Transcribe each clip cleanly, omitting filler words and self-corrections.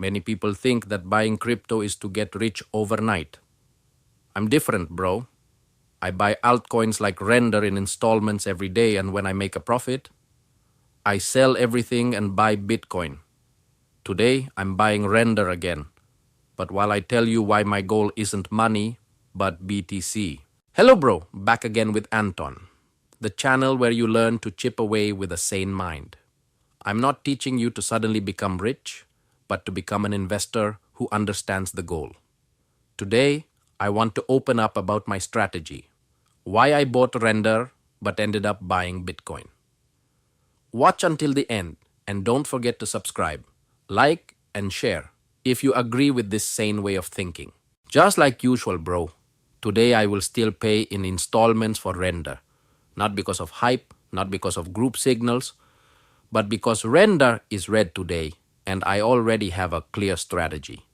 Many people think that buying crypto is to get rich overnight. I'm different, bro. I buy altcoins like Render in installments every day, and when I make a profit, I sell everything and buy Bitcoin. Today, I'm buying Render again. But while I tell you why my goal isn't money, but BTC. Hello, bro. Back again with Anton, the channel where you learn to chip away with a sane mind. I'm not teaching you to suddenly become rich, but to become an investor who understands the goal. Today, I want to open up about my strategy, why I bought Render but ended up buying Bitcoin. Watch until the end and don't forget to subscribe, like, and share if you agree with this sane way of thinking. Just like usual, bro, today I will still pay in installments for Render. Not because of hype, not because of group signals, but because Render is red today and I already have a clear strategy.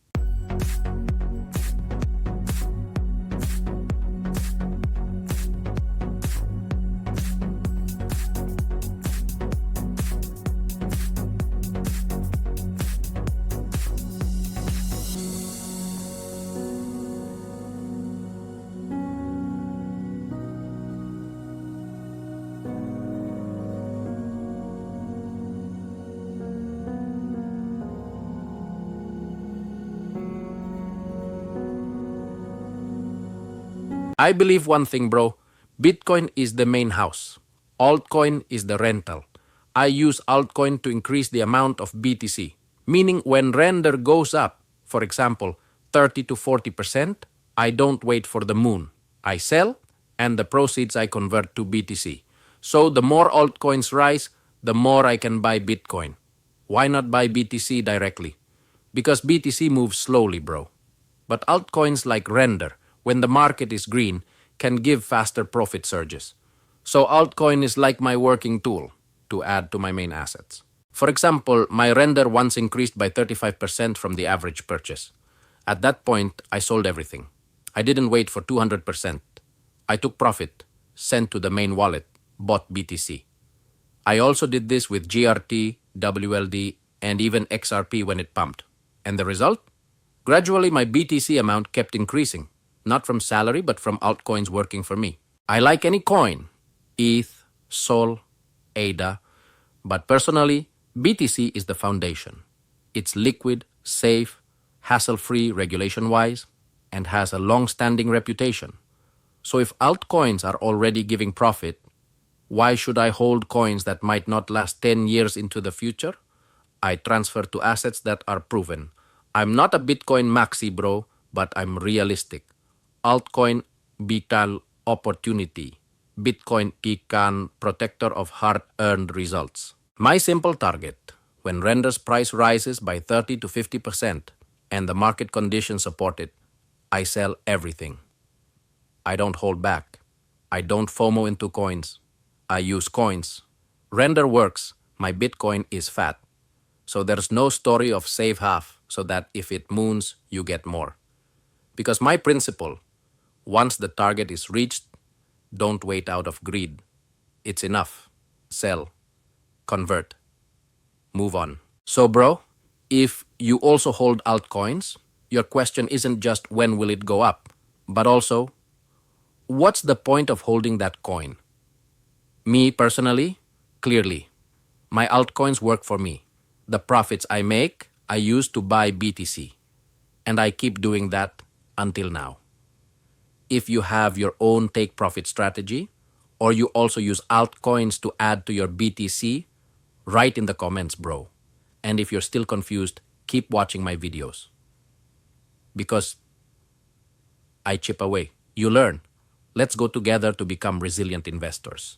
I believe one thing, bro. Bitcoin is the main house. Altcoin is the rental. I use altcoin to increase the amount of BTC. Meaning when Render goes up, for example, 30 to 40%, I don't wait for the moon. I sell and the proceeds I convert to BTC. So the more altcoins rise, the more I can buy Bitcoin. Why not buy BTC directly? Because BTC moves slowly, bro. But altcoins like Render, when the market is green, can give faster profit surges. So altcoin is like my working tool to add to my main assets. For example, my Render once increased by 35% from the average purchase. At that point, I sold everything. I didn't wait for 200%. I took profit, sent to the main wallet, bought BTC. I also did this with GRT, WLD, and even XRP when it pumped. And the result? Gradually, my BTC amount kept increasing. Not from salary, but from altcoins working for me. I like any coin, ETH, SOL, ADA, but personally, BTC is the foundation. It's liquid, safe, hassle-free regulation-wise, and has a long-standing reputation. So if altcoins are already giving profit, why should I hold coins that might not last 10 years into the future? I transfer to assets that are proven. I'm not a Bitcoin maxi, bro, but I'm realistic. Altcoin bikan opportunity. Bitcoin ikan protector of hard-earned results. My simple target, when Render's price rises by 30 to 50% and the market conditions support it, I sell everything. I don't hold back. I don't FOMO into coins. I use coins. Render works. My Bitcoin is fat. So there's no story of save half so that if it moons, you get more. Because my principle, once the target is reached, don't wait out of greed. It's enough. Sell. Convert. Move on. So bro, if you also hold altcoins, your question isn't just when will it go up, but also, what's the point of holding that coin? Me personally, clearly, my altcoins work for me. The profits I make, I use to buy BTC. And I keep doing that until now. If you have your own take profit strategy, or you also use altcoins to add to your BTC, write in the comments, bro. And if you're still confused, keep watching my videos. Because I chip away. You learn. Let's go together to become resilient investors.